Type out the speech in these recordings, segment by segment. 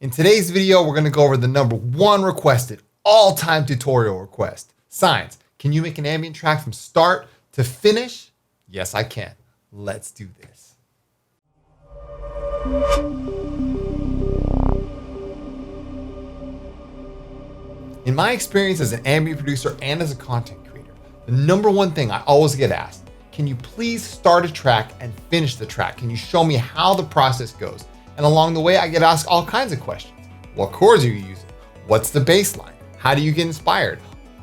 In today's video, we're gonna go over the #1 requested all-time tutorial request. Science, can you make an ambient track from start to finish? Yes, I can. Let's do this. In my experience as an ambient producer and as a content creator, the #1 thing I always get asked, can you please start a track and finish the track? Can you show me how the process goes? And along the way, I get asked all kinds of questions. What chords are you using? What's the bass line? How do you get inspired?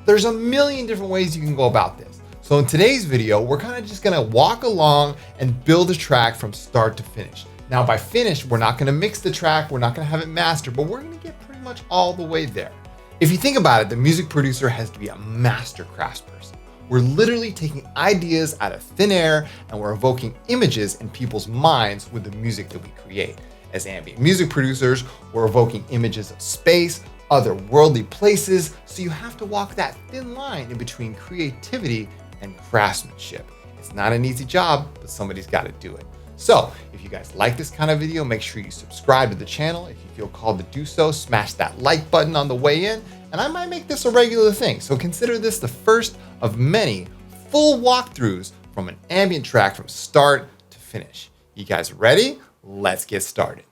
There's a million different ways you can go about this. So in today's video, we're kind of just gonna walk along and build a track from start to finish. Now by finish, we're not gonna mix the track, we're not gonna have it mastered, but we're gonna get pretty much all the way there. If you think about it, the music producer has to be a master craftsperson. We're literally taking ideas out of thin air and we're evoking images in people's minds with the music that we create. As ambient music producers, we're evoking images of space, otherworldly places, so you have to walk that thin line in between creativity and craftsmanship. It's not an easy job, but somebody's got to do it. So if you guys like this kind of video, make sure you subscribe to the channel. If you feel called to do so, smash that like button on the way in, and I might make this a regular thing. So consider this the first of many full walkthroughs from an ambient track from start to finish. You guys ready? Let's get started.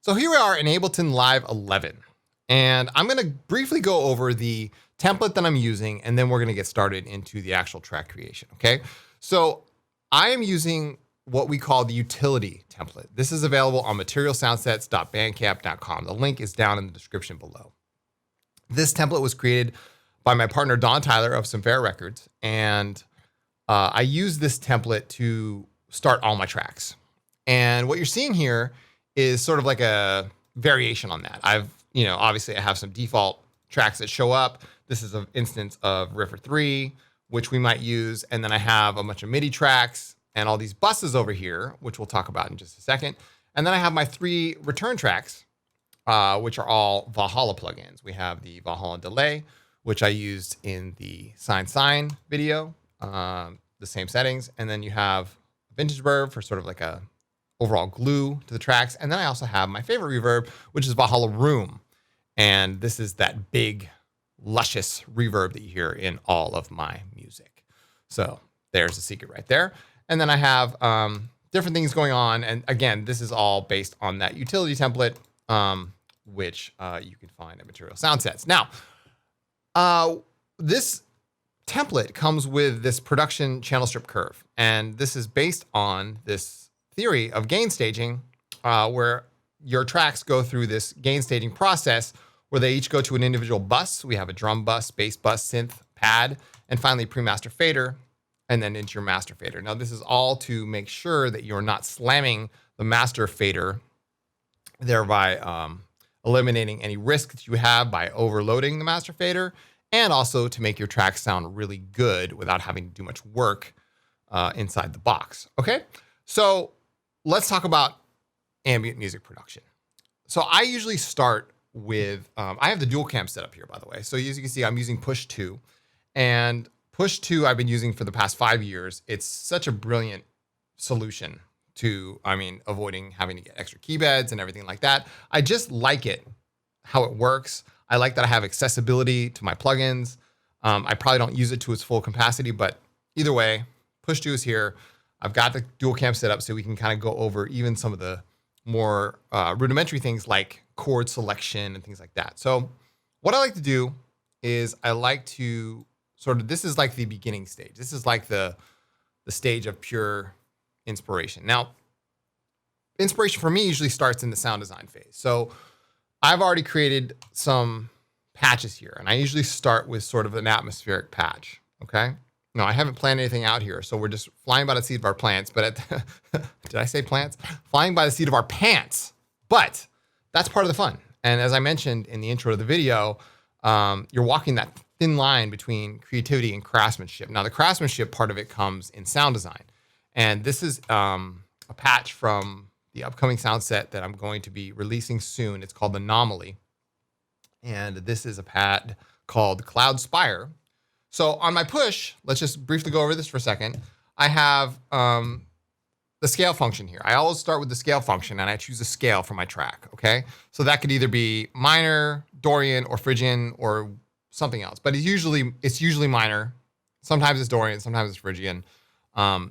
So here we are in Ableton Live 11, and I'm gonna briefly go over the template that I'm using, and then we're gonna get started into the actual track creation, okay? So I am using what we call the utility template. This is available on materialsoundsets.bandcamp.com. The link is down in the description below. This template was created by my partner, Don Tyler of Synphaera Records, and I use this template to start all my tracks. And what you're seeing here is sort of like a variation on that. Obviously I have some default tracks that show up. This is an instance of River 3, which we might use. And then I have a bunch of MIDI tracks and all these buses over here, which we'll talk about in just a second. And then I have my 3 return tracks, which are all Valhalla plugins. We have the Valhalla delay, which I used in the Sign video, the same settings. And then you have vintage reverb for sort of like a overall glue to the tracks. And then I also have my favorite reverb, which is Valhalla Room. And this is that big, luscious reverb that you hear in all of my music. So there's the secret right there. And then I have different things going on. And again, this is all based on that utility template, which you can find at Material Soundsets. Now, this template comes with this production channel strip curve. And this is based on this theory of gain staging, where your tracks go through this gain staging process where they each go to an individual bus. We have a drum bus, bass bus, synth, pad, and finally pre-master fader, and then into your master fader. Now, this is all to make sure that you're not slamming the master fader, thereby eliminating any risk that you have by overloading the master fader, and also to make your tracks sound really good without having to do much work inside the box, okay? So let's talk about ambient music production. So I usually start with, I have the dual cam set up here, by the way. So as you can see, I'm using Push 2. And Push 2 I've been using for the past 5 years. It's such a brilliant solution to, avoiding having to get extra key beds and everything like that. I just like it, how it works. I like that I have accessibility to my plugins. I probably don't use it to its full capacity, but either way, Push 2 is here. I've got the dual cam set up so we can kind of go over even some of the more rudimentary things like chord selection and things like that. So what I like to do is I like to this is like the beginning stage. This is like the stage of pure inspiration. Now, inspiration for me usually starts in the sound design phase. So I've already created some patches here, and I usually start with sort of an atmospheric patch, okay? No, I haven't planned anything out here, so we're just flying by the seat of our plants. But did I say plants? Flying by the seat of our pants. But that's part of the fun. And as I mentioned in the intro to the video, you're walking that thin line between creativity and craftsmanship. Now, the craftsmanship part of it comes in sound design. And this is a patch from the upcoming sound set that I'm going to be releasing soon. It's called Anomaly. And this is a pad called Cloud Spire. So on my push, let's just briefly go over this for a second. I have the scale function here. I always start with the scale function and I choose a scale for my track, okay? So that could either be minor, Dorian, or Phrygian, or something else. But it's usually minor. Sometimes it's Dorian, sometimes it's Phrygian.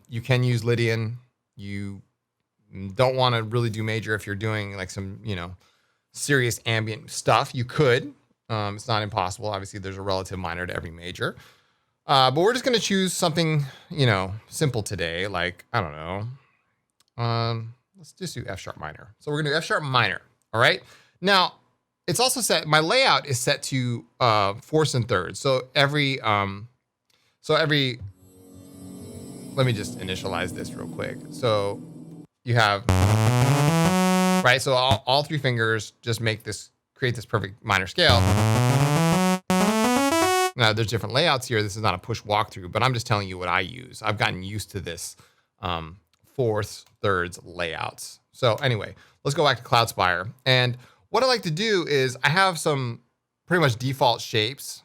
You can use Lydian. You don't want to really do major if you're doing like some, serious ambient stuff. You could. It's not impossible. Obviously, there's a relative minor to every major. But we're just going to choose something, simple today. Like, I don't know. Let's just do F sharp minor. So we're going to do F sharp minor. All right. Now, it's also set, my layout is set to fourths and thirds. So every, let me just initialize this real quick. So you have, right? So all three fingers just create this perfect minor scale. Now there's different layouts here. This is not a push walkthrough, but I'm just telling you what I use. I've gotten used to this fourths, thirds layouts. So anyway, let's go back to Cloudspire. And what I like to do is I have some pretty much default shapes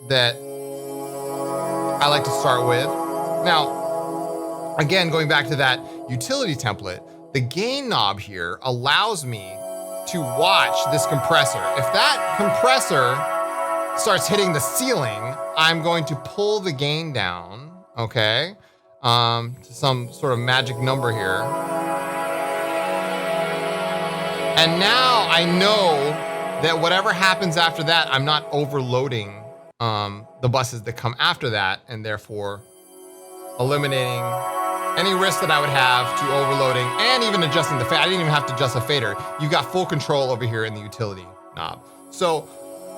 that I like to start with. Now, again, going back to that utility template, the gain knob here allows me to watch this compressor. If that compressor starts hitting the ceiling, I'm going to pull the gain down, okay, to some sort of magic number here. And now I know that whatever happens after that, I'm not overloading the buses that come after that, and therefore eliminating any risk that I would have to overloading and even adjusting the fader. I didn't even have to adjust the fader. You got full control over here in the utility knob. So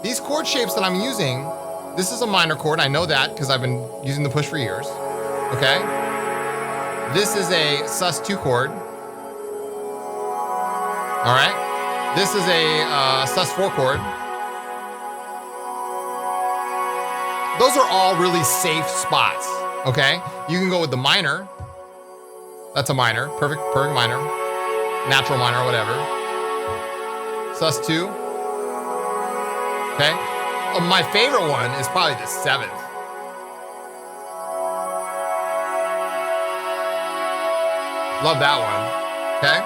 these chord shapes that I'm using, this is a minor chord. I know that because I've been using the push for years. Okay. This is a sus2 chord. All right. This is a sus4 chord. Those are all really safe spots. Okay. You can go with the minor. That's a minor, perfect minor, natural minor, or whatever. Sus2. Okay. My favorite one is probably the 7th. Love that one. Okay.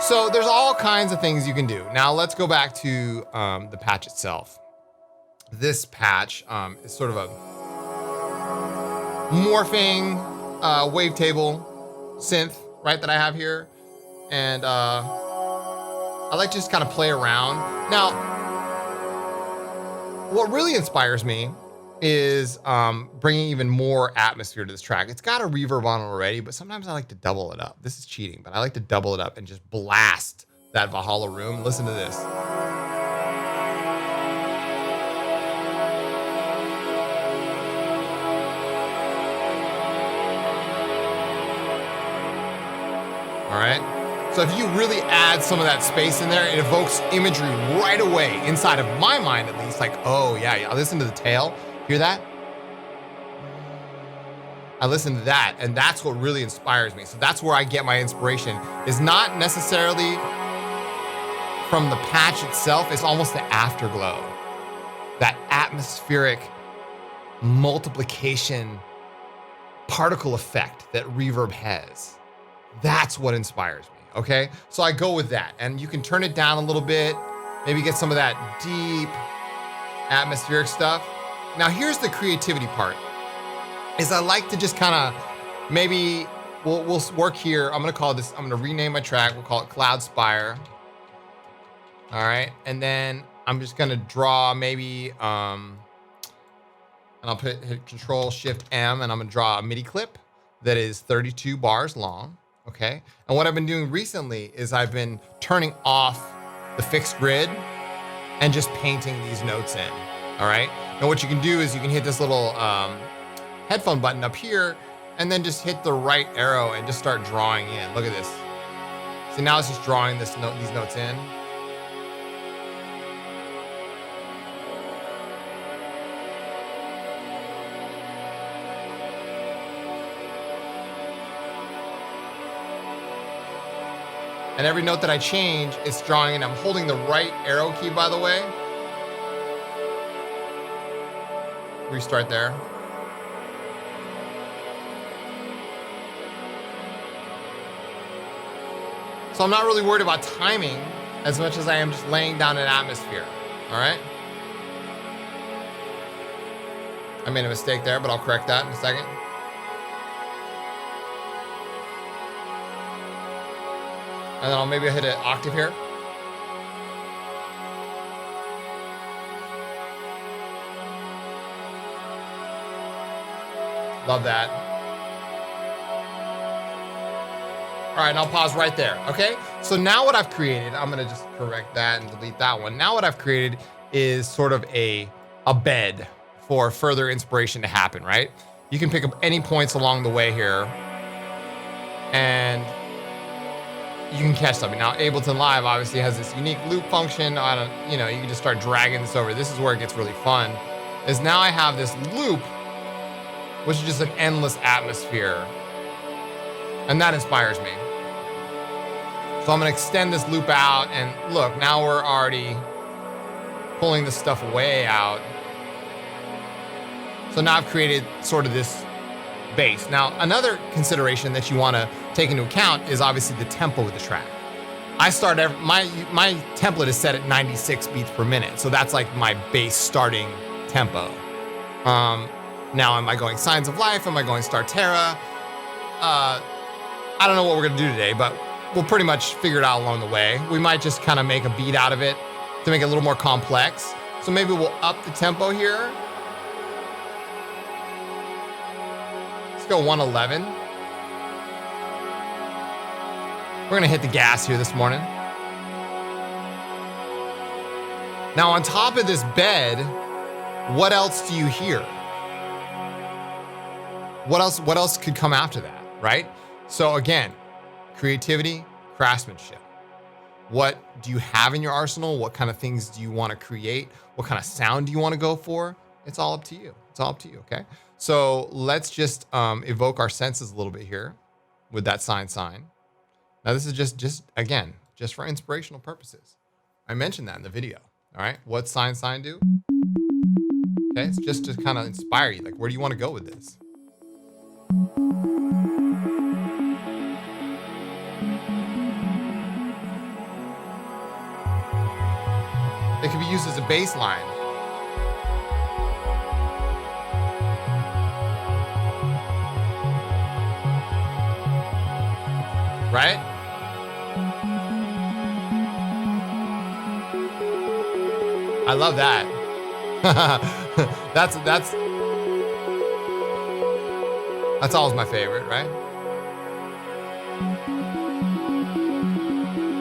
So there's all kinds of things you can do. Now let's go back to the patch itself. This patch is sort of a morphing wavetable synth, right, that I have here. And I like to just kind of play around. Now, what really inspires me is bringing even more atmosphere to this track. It's got a reverb on it already, but sometimes I like to double it up. This is cheating, but I like to double it up and just blast that Valhalla room. Listen to this. All right. So if you really add some of that space in there, it evokes imagery right away inside of my mind, at least. Like, oh yeah, I listen to the tail. Hear that? I listen to that, and that's what really inspires me. So that's where I get my inspiration. Is not necessarily from the patch itself. It's almost the afterglow, that atmospheric multiplication particle effect that reverb has. That's what inspires me, okay? So I go with that, and you can turn it down a little bit, maybe get some of that deep atmospheric stuff. Now here's the creativity part, is I like to just kind of, maybe we'll work here. I'm gonna rename my track. We'll call it Cloudspire. All right, and then I'm just gonna draw maybe, and I'll hit Control Shift M, and I'm gonna draw a MIDI clip that is 32 bars long. Okay. And what I've been doing recently is I've been turning off the fixed grid and just painting these notes in. All right. Now what you can do is you can hit this little headphone button up here and then just hit the right arrow and just start drawing in. Look at this. See, now it's just drawing these notes in. And every note that I change, it's drawing in. I'm holding the right arrow key, by the way. Restart there. So I'm not really worried about timing as much as I am just laying down an atmosphere. All right. I made a mistake there, but I'll correct that in a second. And then I'll maybe hit an octave here. Love that. All right, and I'll pause right there, okay? So now what I've created, I'm gonna just correct that and delete that one. Now what I've created is sort of a bed for further inspiration to happen, right? You can pick up any points along the way here and you can catch something. Now, Ableton Live obviously has this unique loop function. You can just start dragging this over. This is where it gets really fun, is now I have this loop, which is just an endless atmosphere. And that inspires me. So I'm gonna extend this loop out, and look, now we're already pulling this stuff way out. So now I've created sort of this bass. Now, another consideration that you wanna take into account is obviously the tempo of the track. I start my template is set at 96 beats per minute. So that's like my bass starting tempo. Now, am I going Signs of Life? Am I going Synphaera? I don't know what we're gonna do today, but we'll pretty much figure it out along the way. We might just kind of make a beat out of it to make it a little more complex. So maybe we'll up the tempo here. Let's go 111. We're gonna hit the gas here this morning. Now on top of this bed, what else do you hear? What else could come after that, right? So again, creativity, craftsmanship. What do you have in your arsenal? What kind of things do you want to create? What kind of sound do you want to go for? It's all up to you. It's all up to you, okay? So let's just evoke our senses a little bit here with that sine. Now this is just again, just for inspirational purposes. I mentioned that in the video, all right? What sine do? Okay, it's just to kind of inspire you. Like, where do you want to go with this? It can be used as a bass line. Right? I love that. That's always my favorite, right?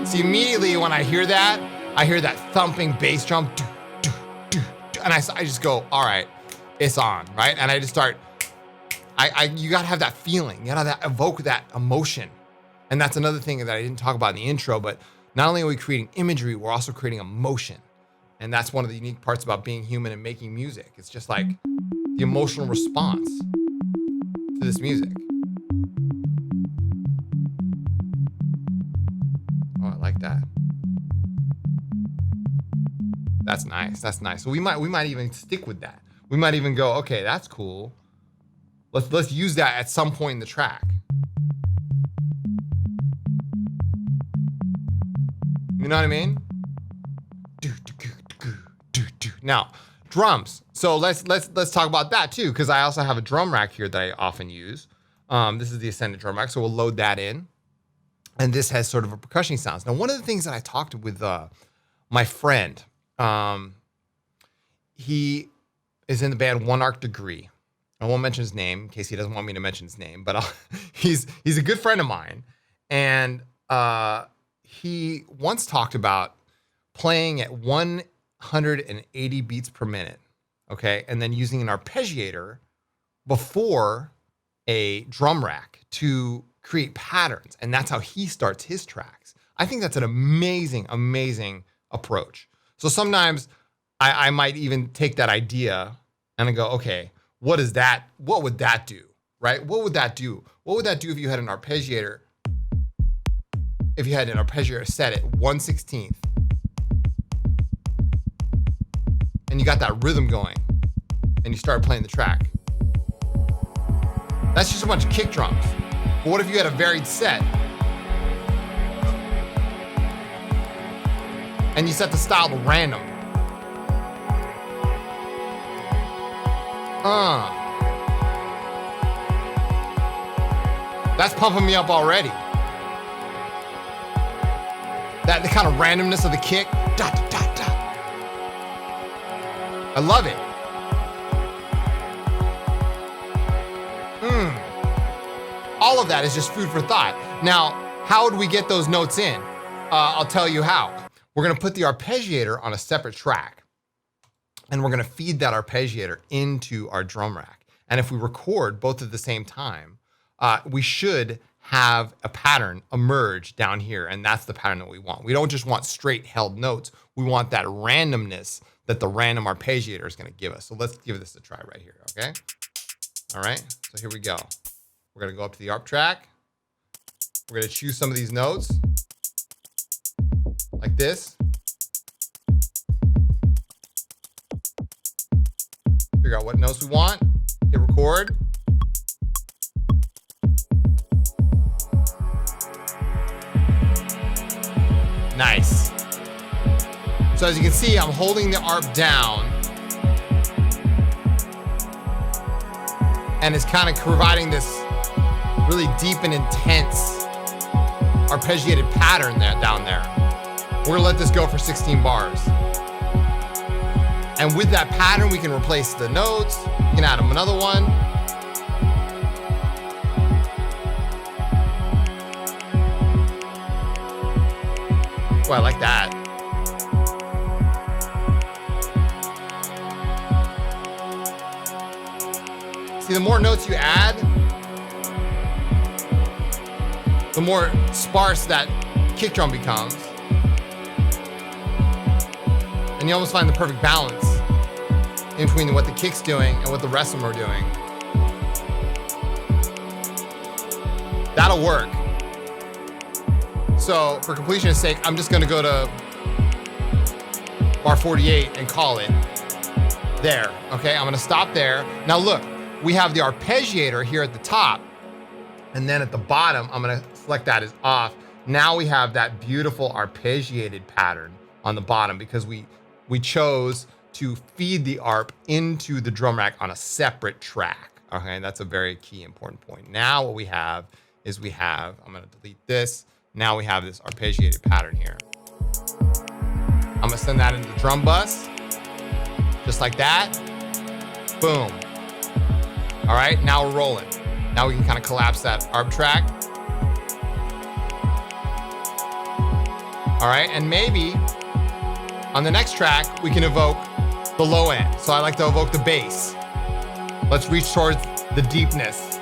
See, immediately when I hear that thumping bass drum, and I just go, all right, it's on, right? And I just start, you gotta have that feeling, you gotta evoke that emotion. And that's another thing that I didn't talk about in the intro, but not only are we creating imagery, we're also creating emotion. And that's one of the unique parts about being human and making music. It's just like the emotional response to this music. Oh, I like that. That's nice. That's nice. So we might even stick with that. We might even go, okay, that's cool. Let's use that at some point in the track. You know what I mean? Now, drums. So let's talk about that too, because I also have a drum rack here that I often use. This is the Ascendant drum rack, so we'll load that in. And this has sort of a percussion sounds. Now, one of the things that I talked with my friend, he is in the band One Arc Degree. I won't mention his name in case he doesn't want me to mention his name, but he's a good friend of mine. And he once talked about playing at 180 beats per minute, okay? And then using an arpeggiator before a drum rack to create patterns. And that's how he starts his tracks. I think that's an amazing, amazing approach. So sometimes I might even take that idea and I go, okay, what would that do, right? What would that do? What would that do if you had an arpeggiator? If you had an arpeggiator set at 1/16th and you got that rhythm going and you start playing the track. That's just a bunch of kick drums. But what if you had a varied set? And you set the style to random. That's pumping me up already. That the kind of randomness of the kick. Da, da, da, da. I love it. All of that is just food for thought. Now, how would we get those notes in? I'll tell you how. We're gonna put the arpeggiator on a separate track, and we're gonna feed that arpeggiator into our drum rack. And if we record both at the same time, we should have a pattern emerge down here, and that's the pattern that we want. We don't just want straight held notes. We want that randomness that the random arpeggiator is gonna give us. So let's give this a try right here, okay? All right, so here we go. We're gonna go up to the arp track. We're gonna choose some of these notes, like this. Figure out what notes we want, hit record. Nice. So as you can see, I'm holding the arp down, and it's kind of providing this really deep and intense arpeggiated pattern down there. We're gonna let this go for 16 bars. And with that pattern, we can replace the notes. We can add them another one. Oh, I like that. See, the more notes you add, the more sparse that kick drum becomes. And you almost find the perfect balance in between what the kick's doing and what the rest of them are doing. That'll work. So for completion's sake, I'm just gonna go to bar 48 and call it there, okay? I'm gonna stop there. Now look, we have the arpeggiator here at the top, and then at the bottom, I'm gonna select that as off. Now we have that beautiful arpeggiated pattern on the bottom because we chose to feed the arp into the drum rack on a separate track, okay? That's a very key important point. Now what we have is I'm gonna delete this. Now we have this arpeggiated pattern here. I'm gonna send that into the drum bus, just like that. Boom. All right, now we're rolling. Now we can kind of collapse that arp track. All right, and maybe on the next track, we can evoke the low end. So I like to evoke the bass. Let's reach towards the deepness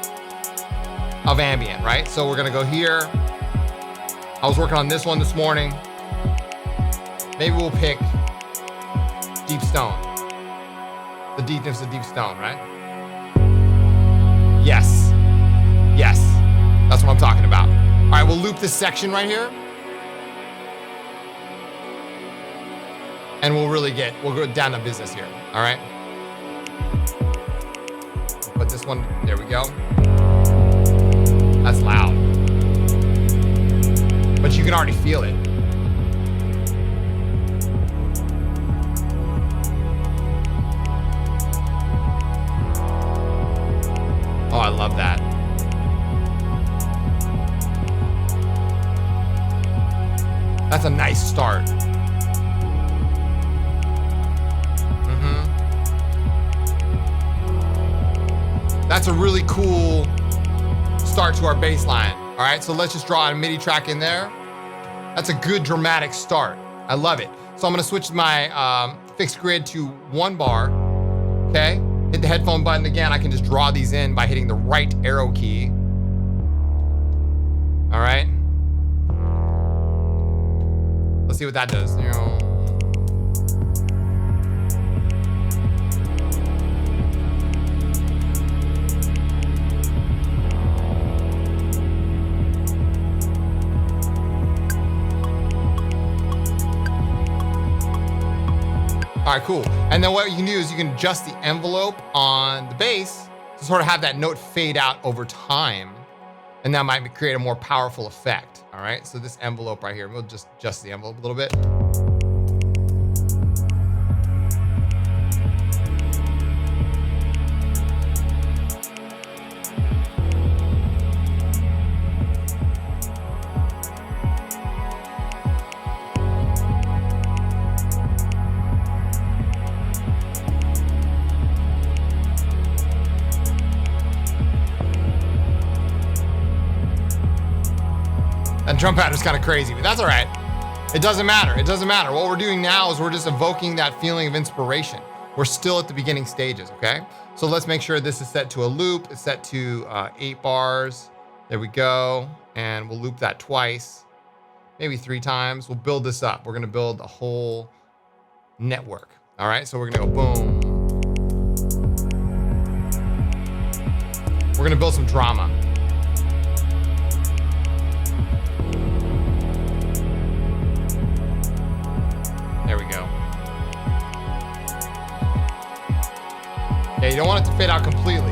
of ambient, right? So we're gonna go here. I was working on this one this morning. Maybe we'll pick Deep Stone. The deepness of Deep Stone, right? Yes. Yes. That's what I'm talking about. All right, we'll loop this section right here. And we'll go down to business here, all right? Put this one, there we go. That's loud. But you can already feel it. Oh, I love that. That's a nice start. That's a really cool start to our bass line. All right, so let's just draw a MIDI track in there. That's a good dramatic start. I love it. So I'm gonna switch my fixed grid to 1 bar, okay? Hit the headphone button again. I can just draw these in by hitting the right arrow key. All right. Let's see what that does. All right, cool. And then what you can do is you can adjust the envelope on the bass to sort of have that note fade out over time. And that might create a more powerful effect. All right, so this envelope right here, we'll just adjust the envelope a little bit. drum pattern is kind of crazy, but that's all right. It doesn't matter. It doesn't matter. What we're doing now is we're just evoking that feeling of inspiration. We're still at the beginning stages, okay? So let's make sure this is set to a loop. It's set to 8 bars. There we go. And we'll loop that twice, maybe 3 times. We'll build this up. We're gonna build a whole network. All right, so we're gonna go boom. We're gonna build some drama. There we go. Yeah, you don't want it to fade out completely.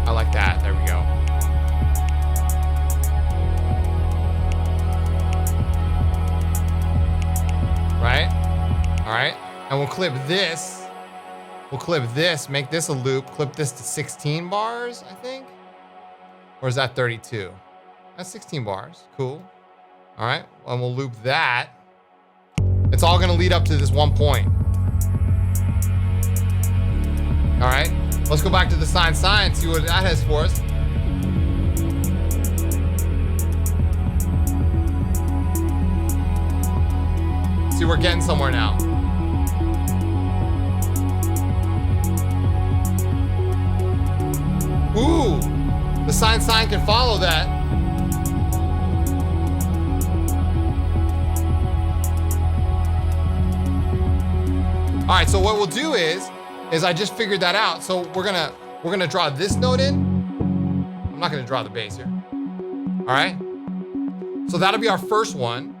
I like that. There we go. Right? All right. And we'll clip this. We'll clip this, make this a loop, clip this to 16 bars, I think. Or is that 32? That's 16 bars. Cool. All right. And we'll loop that. It's all going to lead up to this one point. All right. Let's go back to the sine, see what that has for us. See, we're getting somewhere now. Ooh, the sine can follow that. All right, so what we'll do is I just figured that out. So we're gonna draw this note in. I'm not gonna draw the bass here. All right. So that'll be our first one.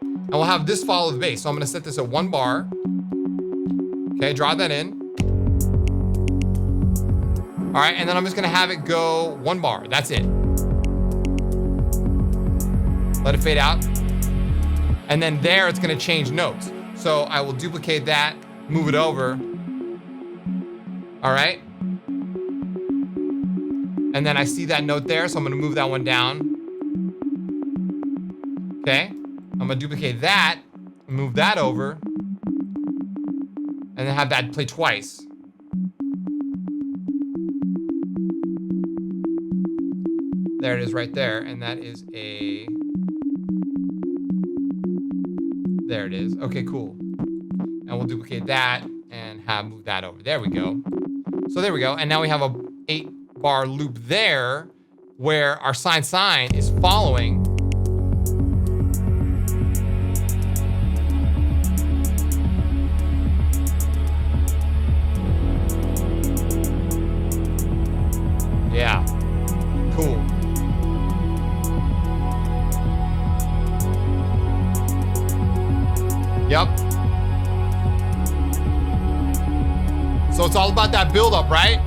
And we'll have this follow the bass. So I'm gonna set this at 1 bar. Okay, draw that in. All right, and then I'm just gonna have it go 1 bar. That's it. Let it fade out. And then there it's gonna change notes. So I will duplicate that, move it over. All right. And then I see that note there, so I'm gonna move that one down. Okay. I'm gonna duplicate that, move that over, and then have that play twice. There it is right there, and that is a... There it is. Okay, cool. And we'll duplicate that and move that over. There we go. So there we go. And now we have a 8-bar loop there where our sine is following. Yeah. Cool. Yep. So it's all about that build up, right?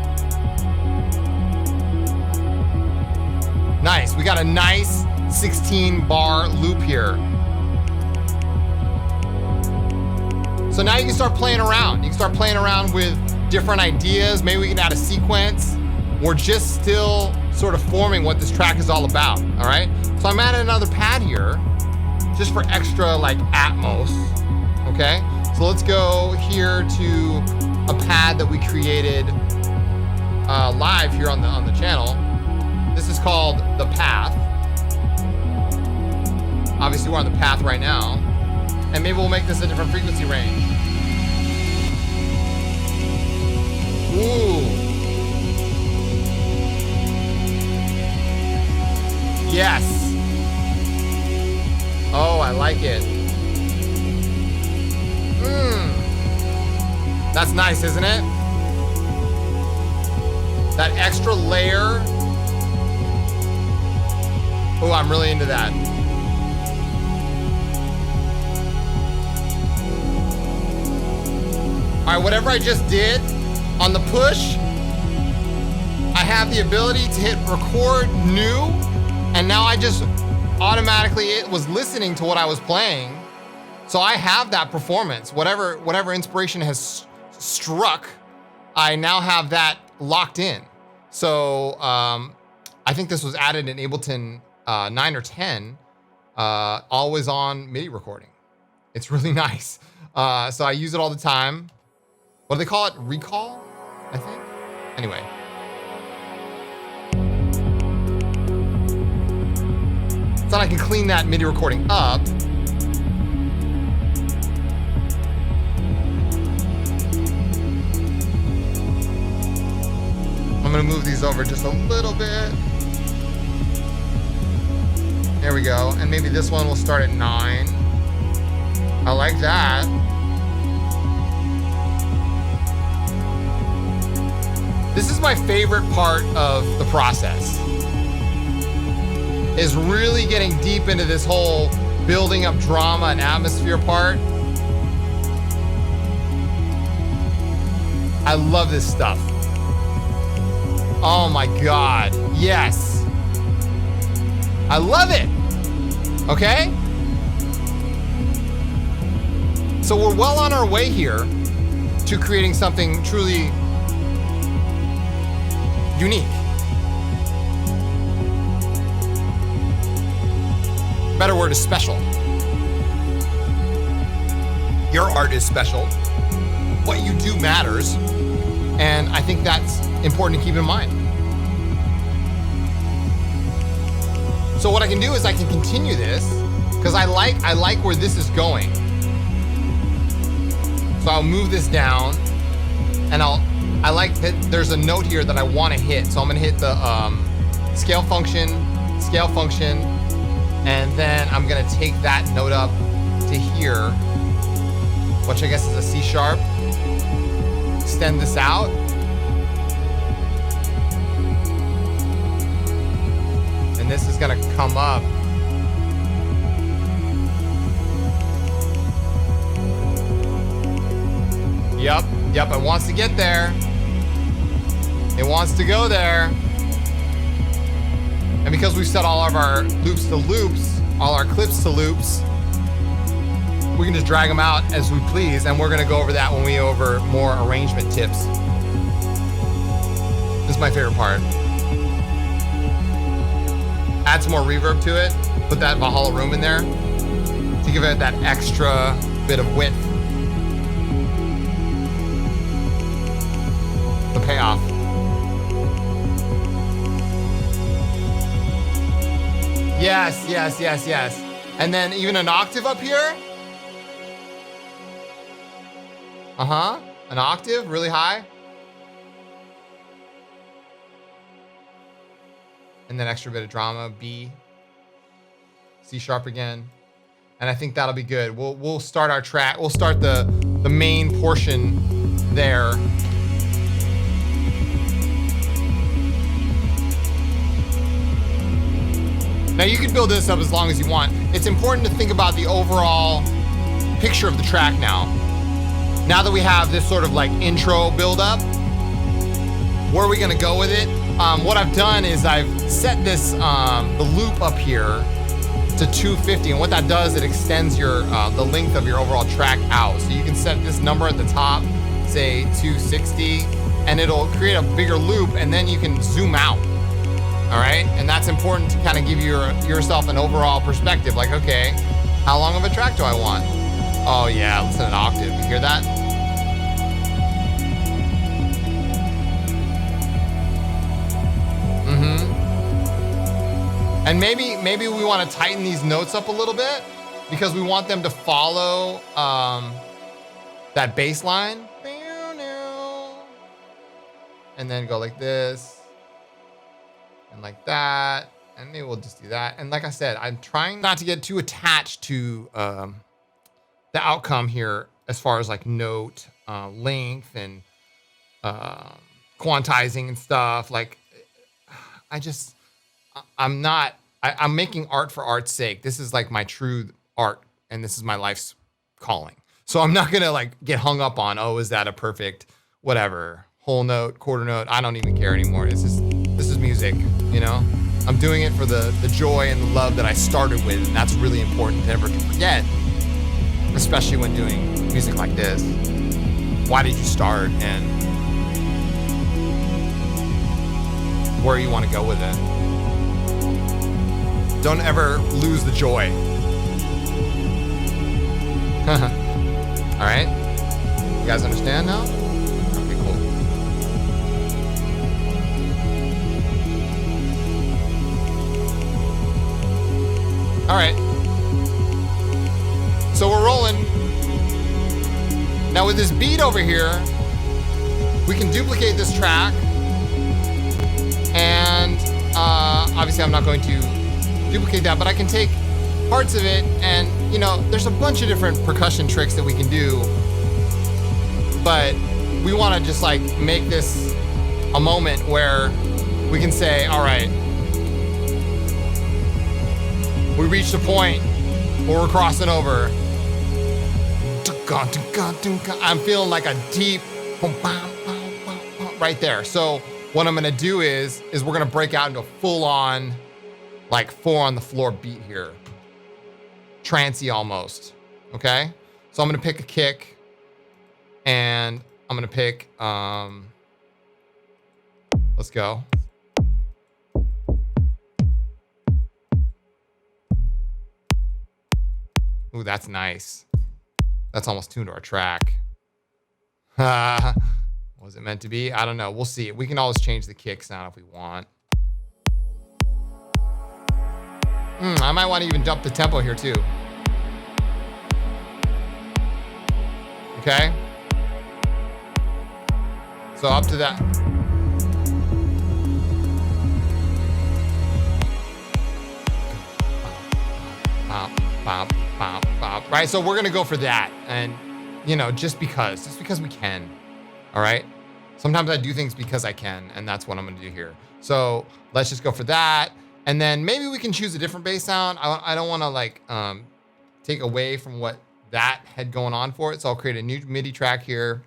Nice. We got a nice 16-bar loop here. So now you can start playing around. You can start playing around with different ideas. Maybe we can add a sequence. We're just still sort of forming what this track is all about, all right? So I'm adding another pad here just for extra like Atmos. Okay, so let's go here to a pad that we created live here on the channel. This is called the path. Obviously, we're on the path right now, and maybe we'll make this a different frequency range. Ooh. Yes. Oh, I like it. That's nice, isn't it? That extra layer. Oh, I'm really into that. All right, whatever I just did on the push, I have the ability to hit record new, and now I just automatically, it was listening to what I was playing. So I have that performance. Whatever inspiration has struck, I now have that locked in. So I think this was added in Ableton 9 or 10, always on MIDI recording. It's really nice. So I use it all the time. What do they call it? Recall, I think. Anyway. So I can clean that MIDI recording up. I'm gonna move these over just a little bit. There we go. And maybe this one will start at 9. I like that. This is my favorite part of the process, is really getting deep into this whole building up drama and atmosphere part. I love this stuff. Oh my God, yes. I love it, okay? So we're well on our way here to creating something truly unique. Better word is special. Your art is special. What you do matters. And I think that's important to keep in mind. So what I can do is I can continue this because I like where this is going. So I'll move this down and I like that there's a note here that I want to hit. So I'm gonna hit the scale function, and then I'm gonna take that note up to here, which I guess is a C sharp. Extend this out. And this is gonna come up. Yep, it wants to get there. It wants to go there. And because we've set all of our loops to loops, all our clips to loops, we can just drag them out as we please, and we're gonna go over that when we go over more arrangement tips. This is my favorite part. Add some more reverb to it, put that Valhalla room in there to give it that extra bit of width. The payoff. Yes. And then even an octave up here. An octave, really high. And then extra bit of drama, B, C sharp again. And I think that'll be good. We'll start our track. We'll start the main portion there. Now you can build this up as long as you want. It's important to think about the overall picture of the track now. Now that we have this sort of like intro build up, where are we gonna go with it? What I've done is I've set this, the loop up here to 250. And what that does, it extends your, the length of your overall track out. So you can set this number at the top, say 260, and it'll create a bigger loop, and then you can zoom out. All right, and that's important to kind of give yourself an overall perspective. Like, okay, how long of a track do I want? Oh yeah, listen, an octave. You hear that? And maybe we want to tighten these notes up a little bit because we want them to follow that bass line. And then go like this. And like that, and maybe we'll just do that. And like I said, I'm trying not to get too attached to the outcome here as far as like note length and quantizing and stuff. Like, I'm making art for art's sake. This is like my true art, and this is my life's calling. So I'm not gonna like get hung up on, oh, is that a perfect whatever, whole note, quarter note? I don't even care anymore. This is music, you know? I'm doing it for the joy and the love that I started with, and that's really important to never forget, especially when doing music like this. Why did you start, and where you want to go with it? Don't ever lose the joy. All right? You guys understand now? Okay, cool. All right. So we're rolling. Now with this beat over here, we can duplicate this track. And obviously I'm not going to duplicate that, but I can take parts of it and, you know, there's a bunch of different percussion tricks that we can do, but we want to just like make this a moment where we can say, all right, we reached a point where we're crossing over. I'm feeling like a deep right there. So what I'm gonna do is we're gonna break out into a full-on, like 4 on the floor beat here. Trancey almost, okay? So I'm gonna pick a kick and I'm gonna pick, let's go. Ooh, that's nice. That's almost tuned to our track. Was it meant to be? I don't know. We'll see. We can always change the kick sound if we want. I might want to even jump the tempo here too. Okay. So up to that. Right, so we're gonna go for that, and you know, just because we can. All right. Sometimes I do things because I can, and that's what I'm gonna do here. So let's just go for that, and then maybe we can choose a different bass sound. I don't want to like take away from what that had going on for it. So I'll create a new MIDI track here,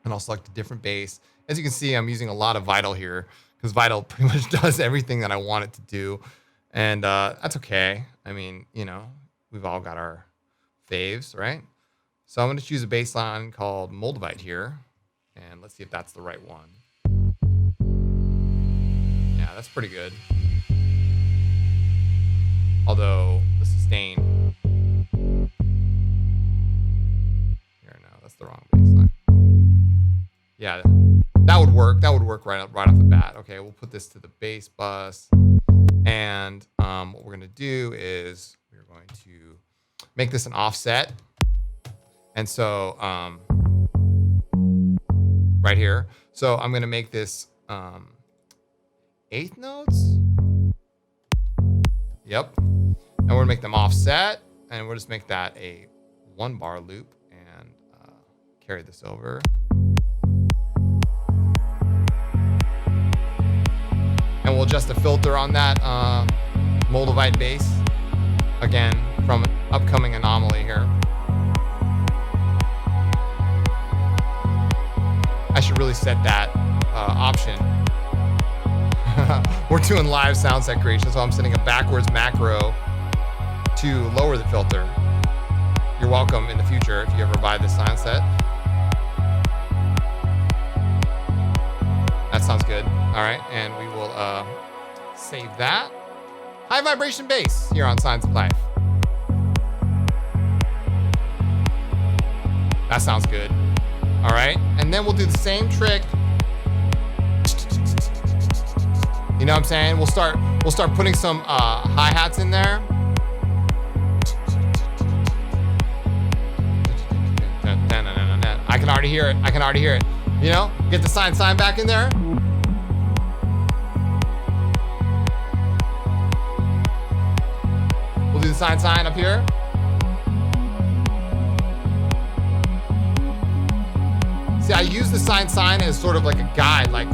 and I'll select a different bass. As you can see, I'm using a lot of Vital here because Vital pretty much does everything that I want it to do, and that's okay. I mean, you know, we've all got our faves, right? So I'm going to choose a bass line called Moldavite here, and let's see if that's the right one. Yeah, that's pretty good. Although the sustain here, no, that's the wrong bass line. Yeah, that would work. That would work right off the bat. Okay, we'll put this to the bass bus, and what we're going to do is we're going to make this an offset. And so right here, so I'm going to make this 8th notes. Yep. And we're going to make them offset, and we'll just make that a 1-bar loop and carry this over. And we'll adjust the filter on that Moldavite bass, again, from an upcoming anomaly here. I should really set that option. We're doing live sound set creation, so I'm setting a backwards macro to lower the filter. You're welcome in the future if you ever buy this sound set. That sounds good. All right, and we will save that. High vibration bass here on Signs of Life. That sounds good. All right, and then we'll do the same trick. You know what I'm saying? We'll start putting some hi-hats in there. I can already hear it. You know, get the sign back in there. We'll do the sign up here. See, I use the sign as sort of like a guide, like.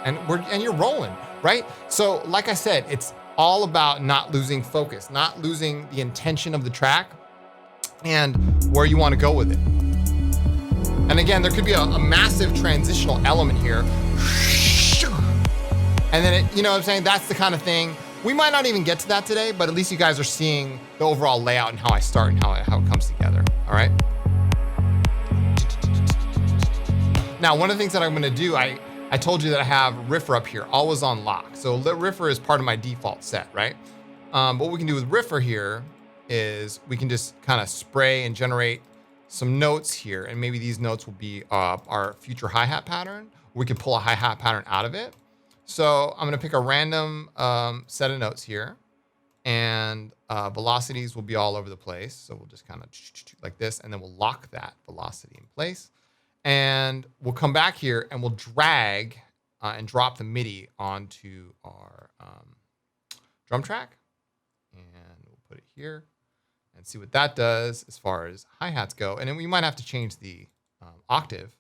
And you're rolling, right? So like I said, it's all about not losing focus, not losing the intention of the track and where you want to go with it. And again, there could be a massive transitional element here. And then you know what I'm saying? That's the kind of thing. We might not even get to that today, but at least you guys are seeing the overall layout and how I start and how it comes together, all right? Now, one of the things that I'm gonna do, I told you that I have Riffer up here, always on lock. So Riffer is part of my default set, right? What we can do with Riffer here is we can just kind of spray and generate some notes here. And maybe these notes will be our future hi-hat pattern. we can pull a hi-hat pattern out of it. So I'm gonna pick a random set of notes here, and velocities will be all over the place. So we'll just kind of like this, and then we'll lock that velocity in place. And we'll come back here and we'll drag and drop the MIDI onto our drum track. And we'll put it here and see what that does as far as hi-hats go. And then we might have to change the octave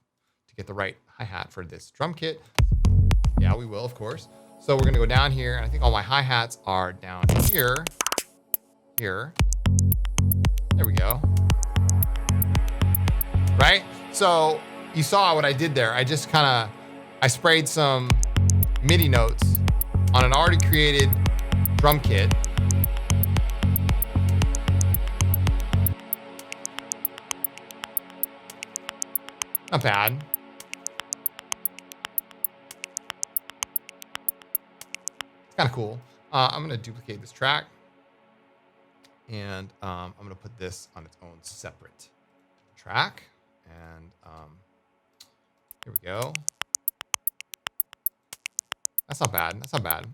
to get the right hi-hat for this drum kit. Yeah, we will, of course. So we're gonna go down here, and I think all my hi-hats are down here. Here. There we go. Right? So you saw what I did there. I just I sprayed some MIDI notes on an already created drum kit. Not bad. It's kind of cool. I'm going to duplicate this track, and I'm going to put this on its own separate track. And here we go. That's not bad. That's not bad.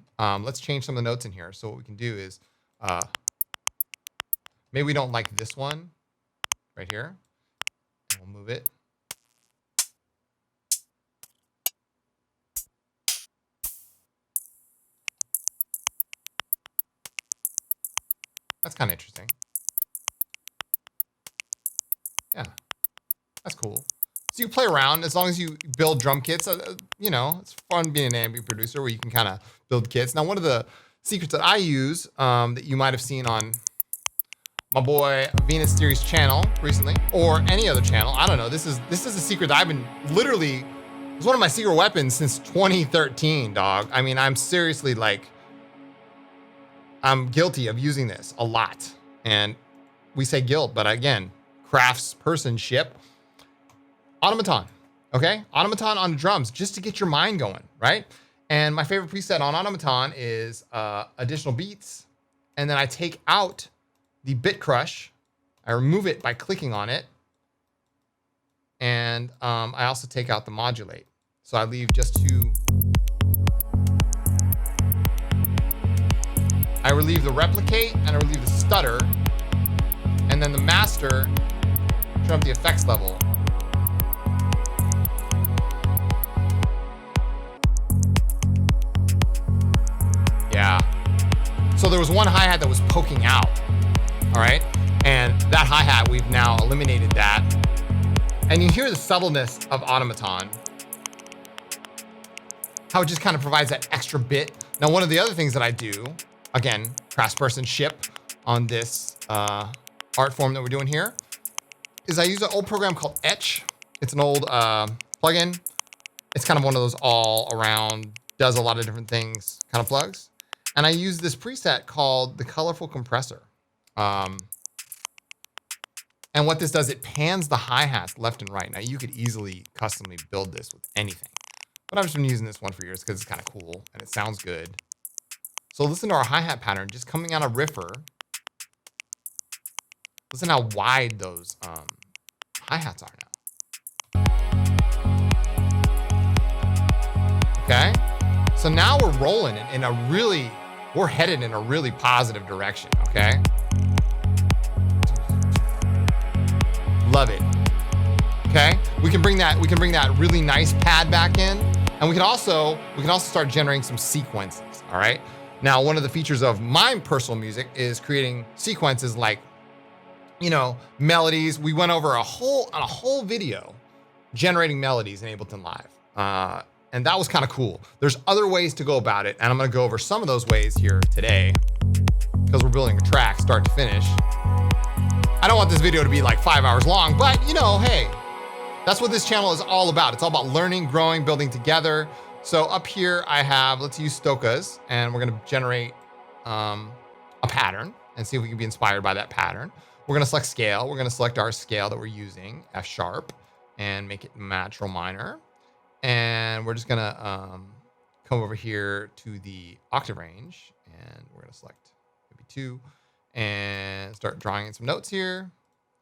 Let's change some of the notes in here. So what we can do is, maybe we don't like this one right here. And we'll move it. That's kind of interesting. Yeah, that's cool. So you play around as long as you build drum kits. You know, it's fun being an ambient producer where you can kind of build kits. Now, one of the secrets that I use that you might have seen on my boy Venus Theory's channel recently, or any other channel, I don't know. This is a secret that I've been literally, it's one of my secret weapons since 2013, dog. I mean, I'm seriously like, I'm guilty of using this a lot. And we say guilt, but again, craftspersonship. Automaton, okay? Automaton on drums, just to get your mind going, right? And my favorite preset on Automaton is additional beats. And then I take out the bit crush. I remove it by clicking on it. And I also take out the modulate. So I leave just two. I relieve the replicate and I relieve the stutter. And then the master, turn up the effects level. Yeah. So there was one hi-hat that was poking out. All right. And that hi-hat, we've now eliminated that. And you hear the subtleness of Automaton. How it just kind of provides that extra bit. Now, one of the other things that I do, again, craftspersonship on this art form that we're doing here, is I use an old program called Etch. It's an old plugin. It's kind of one of those all around, does a lot of different things kind of plugs. And I use this preset called the colorful compressor. And what this does, it pans the hi-hats left and right. Now you could easily customly build this with anything, but I've just been using this one for years because it's kind of cool and it sounds good. So listen to our hi-hat pattern just coming out of riffer. Listen how wide those hi-hats are now. Okay. So now we're rolling in a really, we're headed in a really positive direction, okay? Love it. Okay? We can bring that really nice pad back in, and we can also start generating some sequences, all right? Now, one of the features of my personal music is creating sequences like, you know, melodies. We went over a whole video generating melodies in Ableton Live. And that was kind of cool. There's other ways to go about it, and I'm gonna go over some of those ways here today because we're building a track start to finish. I don't want this video to be like 5 hours long, but you know, hey, that's what this channel is all about. It's all about learning, growing, building together. So up here I have, let's use Stokas, and we're gonna generate a pattern and see if we can be inspired by that pattern. We're gonna select scale. We're gonna select our scale that we're using, F sharp, and make it natural minor. And we're just gonna come over here to the octave range, and we're gonna select maybe 2 and start drawing in some notes here.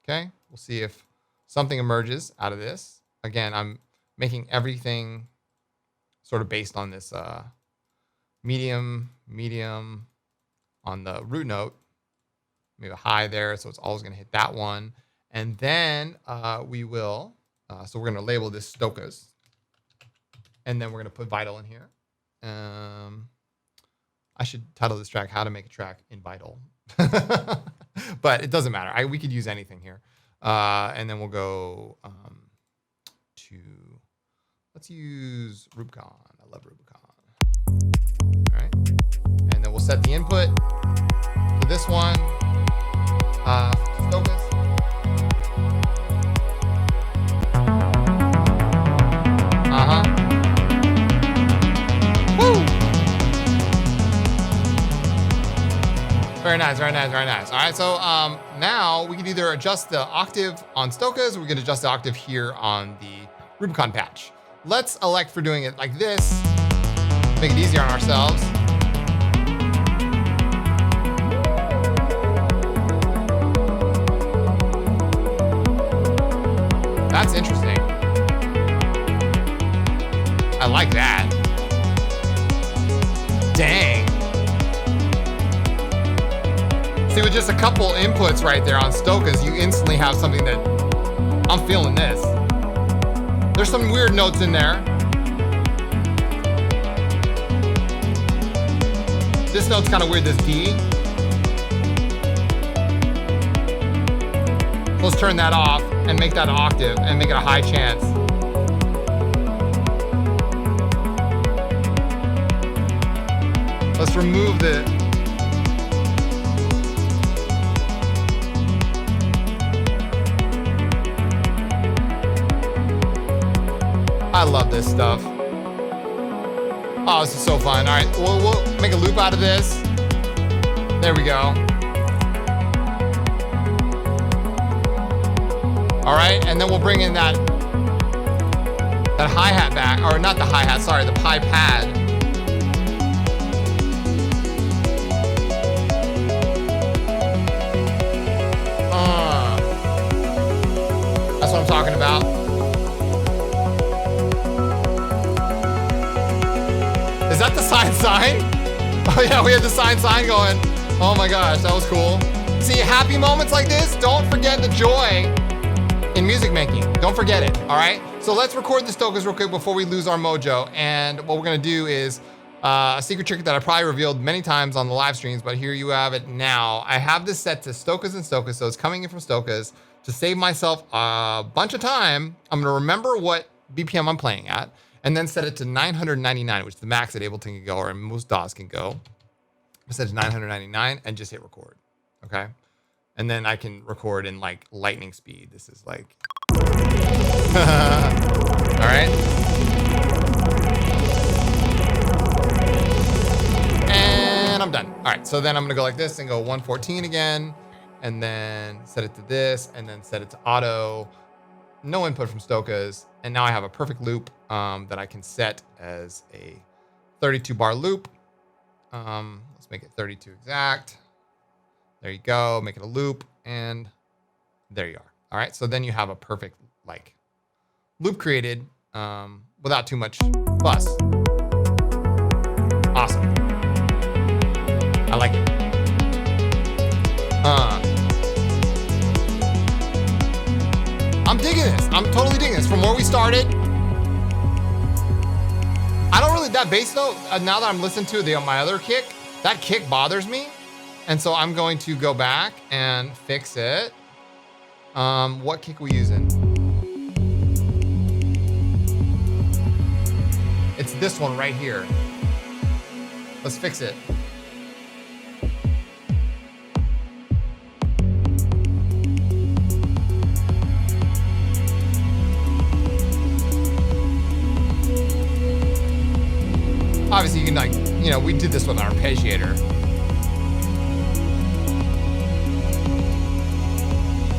Okay, we'll see if something emerges out of this. Again, I'm making everything sort of based on this medium on the root note, maybe a high there. So it's always going to hit that one. And then we will, so we're going to label this Stokas. And then we're going to put Vital in here. I should title this track, How to Make a Track in Vital. But it doesn't matter. We could use anything here. And then we'll go to, let's use Rubicon. I love Rubicon. All right. And then we'll set the input to this one. Stokas. Woo! Very nice, very nice, very nice. All right, so now we can either adjust the octave on Stokas, or we can adjust the octave here on the Rubicon patch. Let's elect for doing it like this, make it easier on ourselves. That's interesting. I like that. Dang. See, with just a couple inputs right there on Stokas, you instantly have something that, I'm feeling this. There's some weird notes in there. This note's kind of weird, this D. Let's turn that off and make that an octave and make it a high chance. Let's remove the... I love this stuff. Oh, this is so fun. All right, we'll make a loop out of this. There we go. All right, and then we'll bring in that hi-hat back, or not the hi-hat, sorry, the pi pad. That's what I'm talking about. Is that the sign? Oh yeah, we had the sign going. Oh my gosh, that was cool. See, happy moments like this, don't forget the joy in music making. Don't forget it, all right? So let's record the Stokas real quick before we lose our mojo. And what we're gonna do is a secret trick that I probably revealed many times on the live streams, but here you have it now. I have this set to Stokas and Stokas, so it's coming in from Stokas. To save myself a bunch of time, I'm gonna remember what BPM I'm playing at, and then set it to 999, which is the max that Ableton can go, or most DAWs can go. I set it to 999 and just hit record, okay? And then I can record in like lightning speed. This is like, all right. And I'm done. All right, so then I'm gonna go like this and go 114 again, and then set it to this, and then set it to auto. No input from Stokas. And now I have a perfect loop that I can set as a 32 bar loop. Let's make it 32 exact. There you go, make it a loop, and there you are. All right, so then you have a perfect like loop created without too much fuss. Awesome. I like it. I'm digging this. I'm totally digging this. From where we started, I don't really, that bass note, now that I'm listening to my other kick, that kick bothers me. And so I'm going to go back and fix it. What kick are we using? It's this one right here. Let's fix it. Obviously you can like, we did this with our arpeggiator.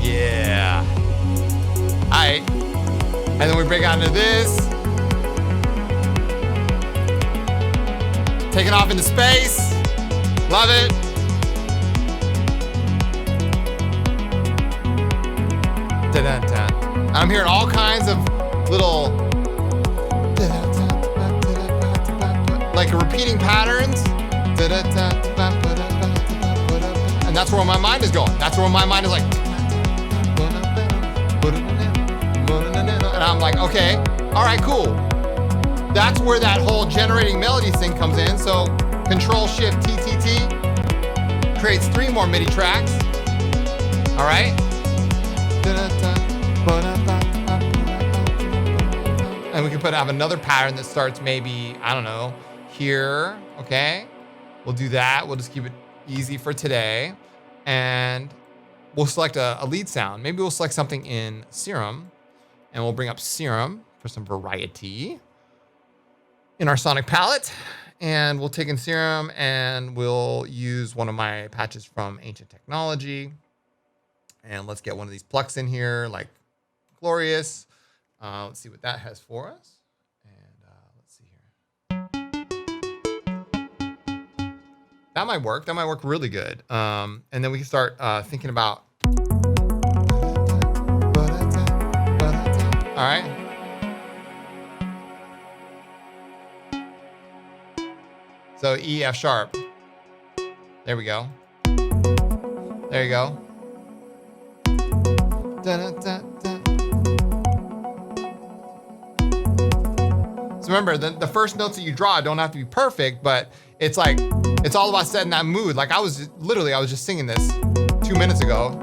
Yeah. All right. And then we break out into this. Taking off into space. Love it. I'm hearing all kinds of little like repeating patterns. And that's where my mind is going. That's where my mind is like. And I'm like, okay, all right, cool. That's where that whole generating melodies thing comes in. So Control Shift TTT creates 3 more MIDI tracks. All right. And we can have another pattern that starts maybe, I don't know, here. Okay. We'll do that. We'll just keep it easy for today. And we'll select a lead sound. Maybe we'll select something in Serum, and we'll bring up Serum for some variety in our sonic palette. And we'll take in Serum and we'll use one of my patches from Ancient Technology. And let's get one of these plucks in here, like Glorious. Let's see what that has for us. And let's see here. That might work. That might work really good. And then we can start thinking about. All right. So E, F sharp. There we go. There you go. So remember, the first notes that you draw don't have to be perfect, but it's like, it's all about setting that mood. Like I was just singing this 2 minutes ago.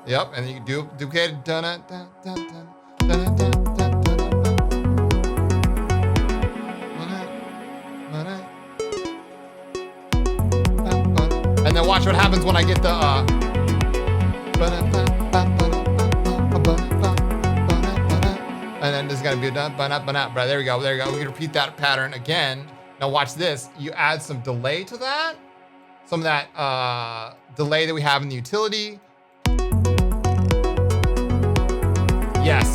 Yep, and then you duplicate it. And then watch what happens when I get the and then there's gonna be a right, there we go. We can repeat that pattern again. Now watch this. You add some delay to that. Some of that delay that we have in the utility. Yes.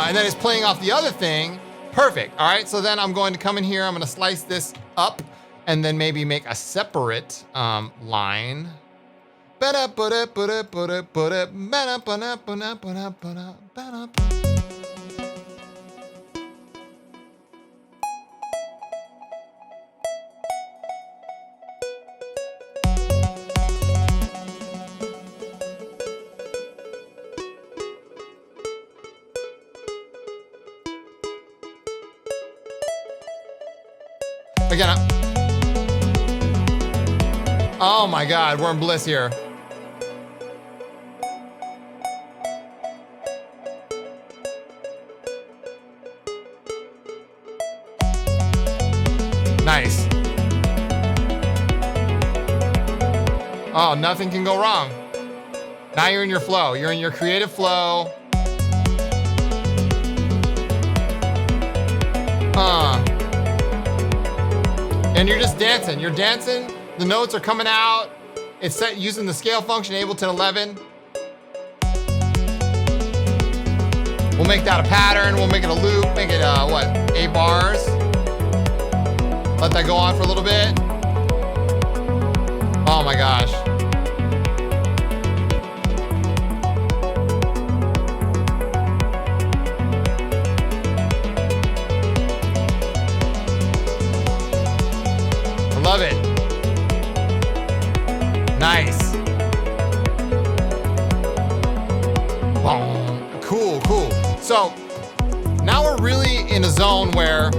And then it's playing off the other thing. Perfect. All right. So then I'm going to come in here. I'm going to slice this up and then maybe make a separate line. Again, oh my God, we're in bliss here. Nice. Oh, nothing can go wrong. Now you're in your flow. You're in your creative flow. And you're just dancing. You're dancing. The notes are coming out. It's set using the scale function, Ableton 11. We'll make that a pattern. We'll make it a loop. Make it, 8 bars. Let that go on for a little bit. Oh my gosh. Love it. Nice. Boom. Cool, cool. So now we're really in a zone where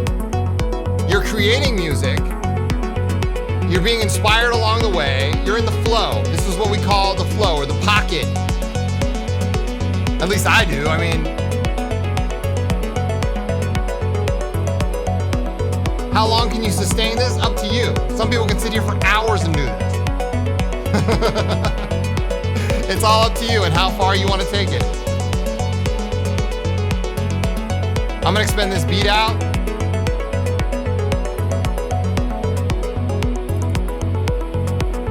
you're creating music. You're being inspired along the way. You're in the flow. This is what we call the flow or the pocket. At least I do. I mean, how long can you sustain this? Up to you. Some people can sit here for hours and do this. It's all up to you and how far you want to take it. I'm gonna expand this beat out.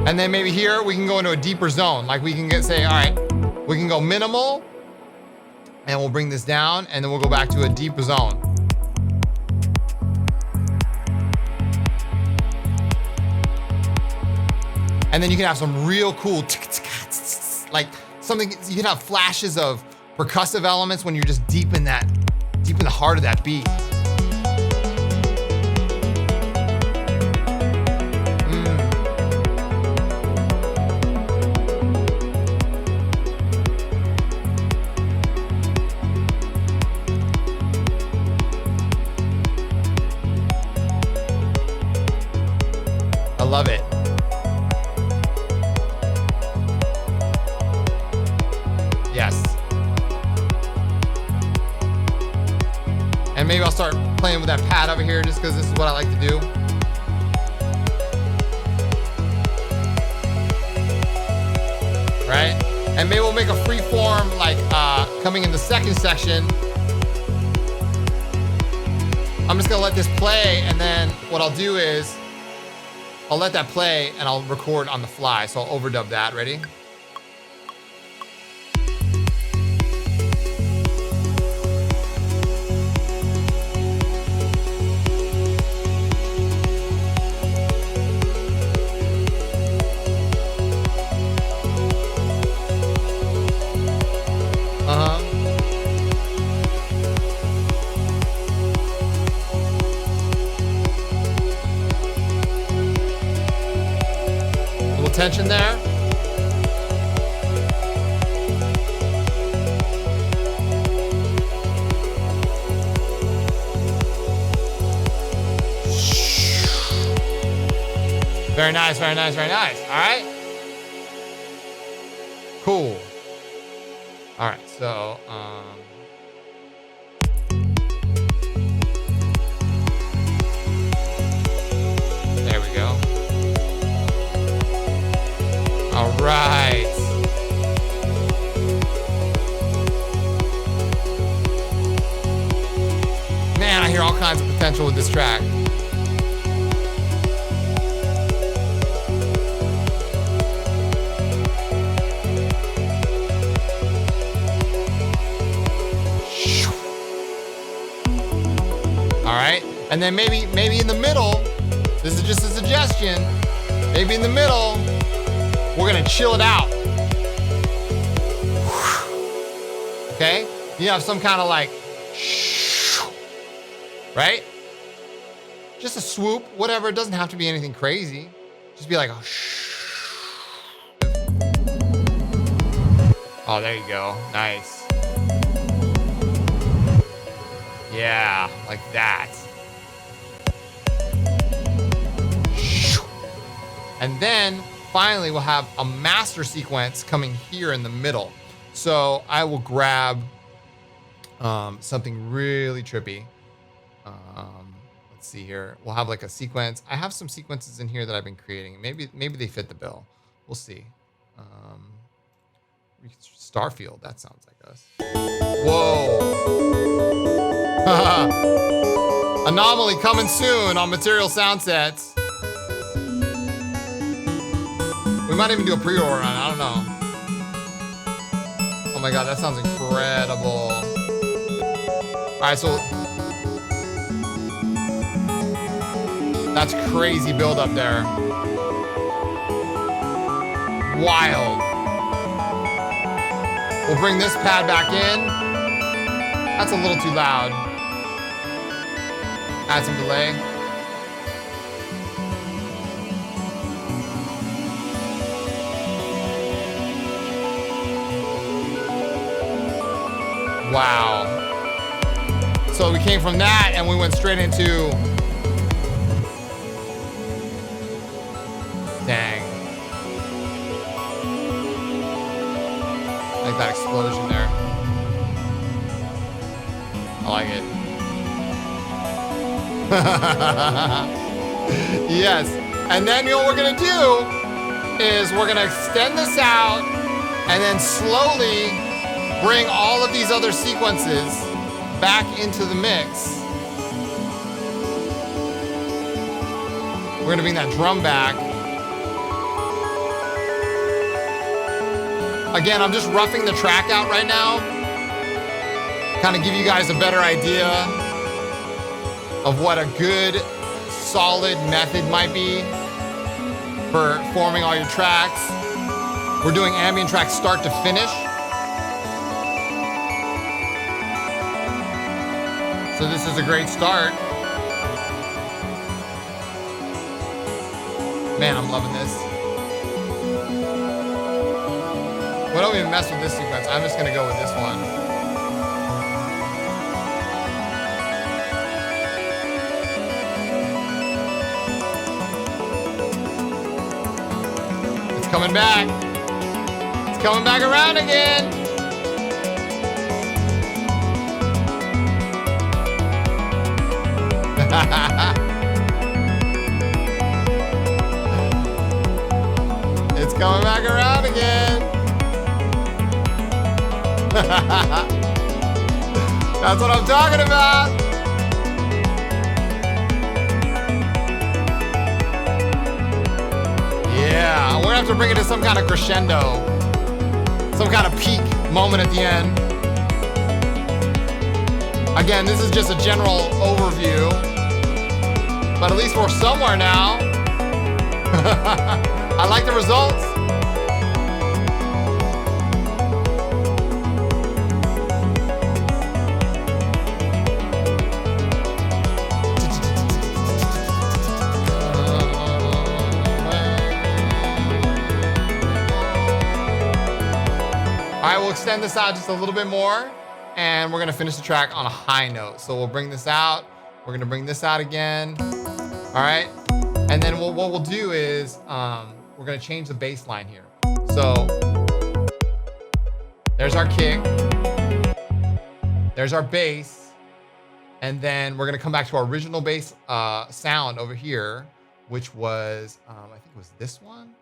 And then maybe here we can go into a deeper zone. Like we can say, all right, we can go minimal and we'll bring this down and then we'll go back to a deeper zone. And then you can have some real cool, like something, you can have flashes of percussive elements when you're just deep in the heart of that beat. I love it. Yes. And maybe I'll start playing with that pad over here just because this is what I like to do. Right? And maybe we'll make a free form like coming in the second section. I'm just gonna let this play and then what I'll do is I'll let that play and I'll record on the fly. So I'll overdub that. Ready? Tension there. Very nice, very nice, very nice. All right. Cool. All right, so there we go. All right. Man, I hear all kinds of potential with this track. All right. And then maybe in the middle, this is just a suggestion, maybe in the middle, we're gonna chill it out. Okay? You have some kind of like, right? Just a swoop, whatever. It doesn't have to be anything crazy. Just be like, oh, there you go. Nice. Yeah, like that. And then finally, we'll have a master sequence coming here in the middle. So I will grab something really trippy. Let's see here. We'll have like a sequence. I have some sequences in here that I've been creating. Maybe they fit the bill. We'll see. Starfield. That sounds like us. Whoa. Anomaly coming soon on Material Sound Sets. We might even do a pre-order on it, I don't know. Oh my God, that sounds incredible. All right, so that's crazy build up there. Wild. We'll bring this pad back in. That's a little too loud. Add some delay. Wow. So we came from that and we went straight into, dang. Like that explosion there. I like it. Yes. And then what we're gonna do is we're gonna extend this out and then slowly bring all of these other sequences back into the mix. We're gonna bring that drum back. Again, I'm just roughing the track out right now. Kind of give you guys a better idea of what a good, solid method might be for forming all your tracks. We're doing ambient tracks start to finish. So this is a great start. Man, I'm loving this. We don't even mess with this sequence. I'm just gonna go with this one. It's coming back. It's coming back around again. It's coming back around again. That's what I'm talking about. Yeah, we're gonna have to bring it to some kind of crescendo, some kind of peak moment at the end. Again, this is just a general overview, but at least we're somewhere now. I like the results. All right, we'll extend this out just a little bit more, and we're gonna finish the track on a high note. So we'll bring this out. We're gonna bring this out again. All right, and then what we'll do is we're gonna change the bass line here. So there's our kick, there's our bass, and then we're gonna come back to our original bass sound over here, which was, I think it was this one.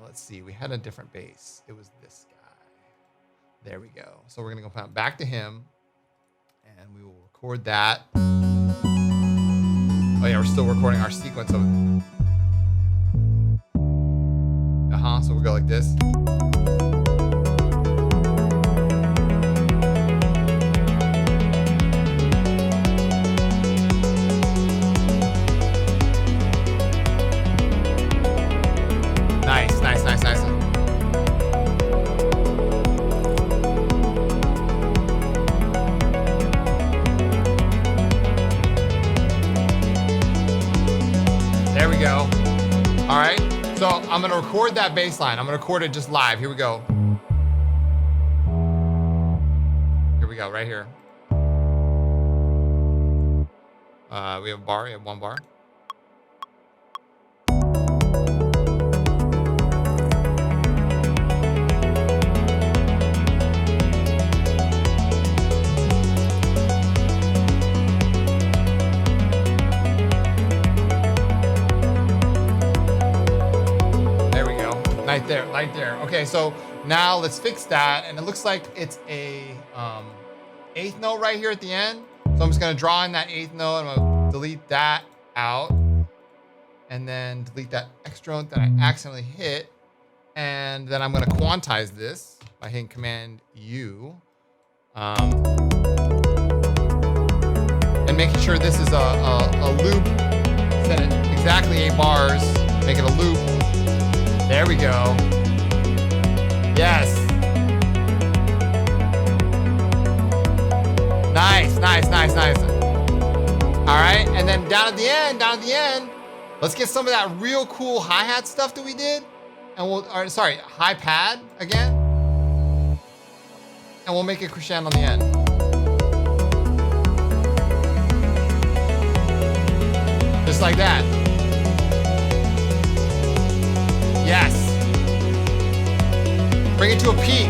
Let's see, we had a different bass. It was this guy. There we go. So we're gonna go back to him, and we will record that. Oh yeah, we're still recording our sequence of so we'll go like this. Nice, nice, nice, nice. There we go. All right. So I'm gonna record that bass line. I'm gonna record it just live. Here we go. Here we go, right here. We have a bar, we have one bar. Right there, right there. Okay, so now let's fix that, and it looks like it's a eighth note right here at the end. So I'm just gonna draw in that eighth note. I'm gonna delete that out, and then delete that extra note that I accidentally hit, and then I'm gonna quantize this by hitting Command U, and making sure this is a loop. Set it exactly 8 bars. Make it a loop. There we go. Yes. Nice, nice, nice, nice. All right, and then down at the end, let's get some of that real cool hi-hat stuff that we did. And we'll, or sorry, high pad again. And we'll make it crescendo on the end. Just like that. Yes. Bring it to a peak.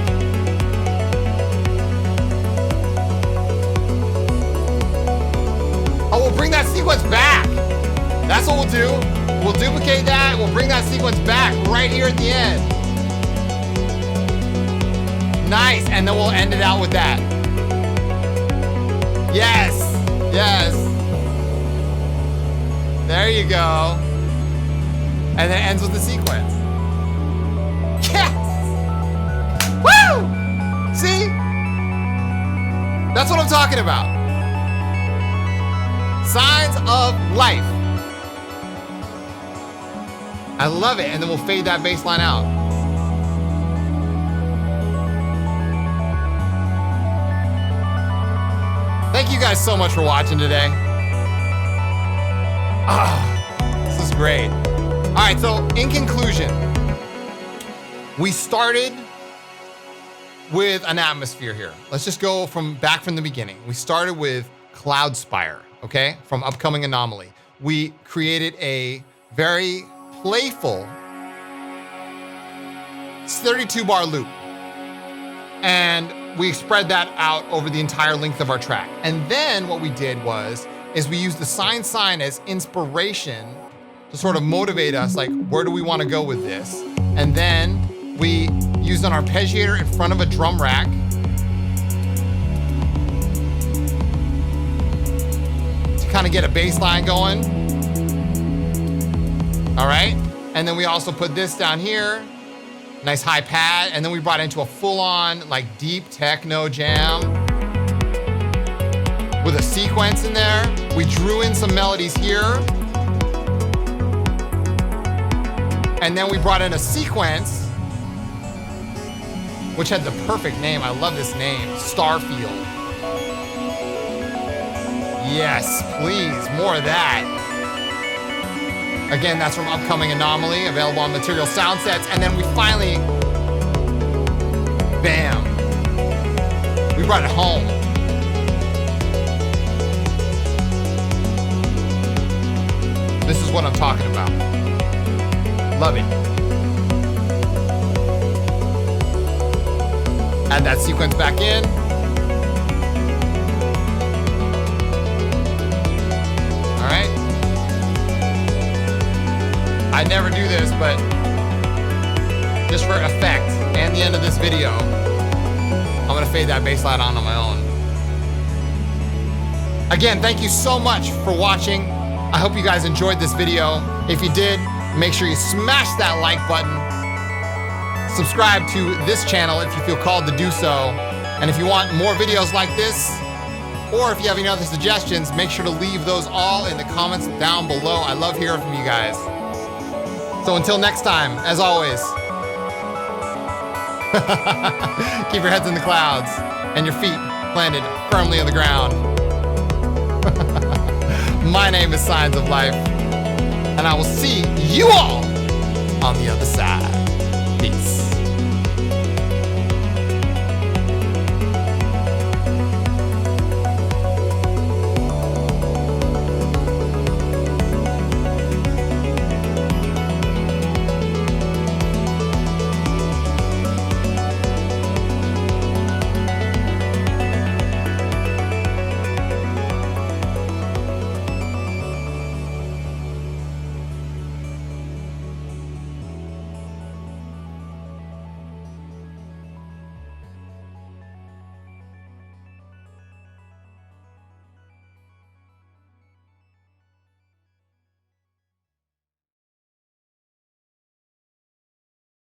Oh, we'll bring that sequence back. That's what we'll do. We'll duplicate that. We'll bring that sequence back right here at the end. Nice. And then we'll end it out with that. Yes. Yes. There you go. And then it ends with the sequence. Yes! That's what I'm talking about. Signs of life. I love it. And then we'll fade that bass line out. Thank you guys so much for watching today. This is great. All right, so in conclusion, we started with an atmosphere here. Let's just go back from the beginning. We started with Cloud Spire, okay, from Upcoming Anomaly. We created a very playful 32-bar loop, and we spread that out over the entire length of our track. And then what we did is we used the sine as inspiration to sort of motivate us, like, where do we want to go with this? And then we used an arpeggiator in front of a drum rack to kind of get a bass line going. All right. And then we also put this down here, nice high pad. And then we brought it into a full-on, like, deep techno jam with a sequence in there. We drew in some melodies here. And then we brought in a sequence, which had the perfect name. I love this name, Starfield. Yes, please, more of that. Again, that's from Upcoming Anomaly, available on Material Sound Sets. And then we finally, bam, we brought it home. This is what I'm talking about. Love it. Add that sequence back in. All right. I never do this, but just for effect and the end of this video, I'm gonna fade that bass line on my own. Again, thank you so much for watching. I hope you guys enjoyed this video. If you did, make sure you smash that like button. Subscribe to this channel if you feel called to do so. And if you want more videos like this, or if you have any other suggestions, make sure to leave those all in the comments down below. I love hearing from you guys. So until next time, as always, keep your heads in the clouds and your feet planted firmly on the ground. My name is Signs of Life, and I will see you all on the other side. Peace.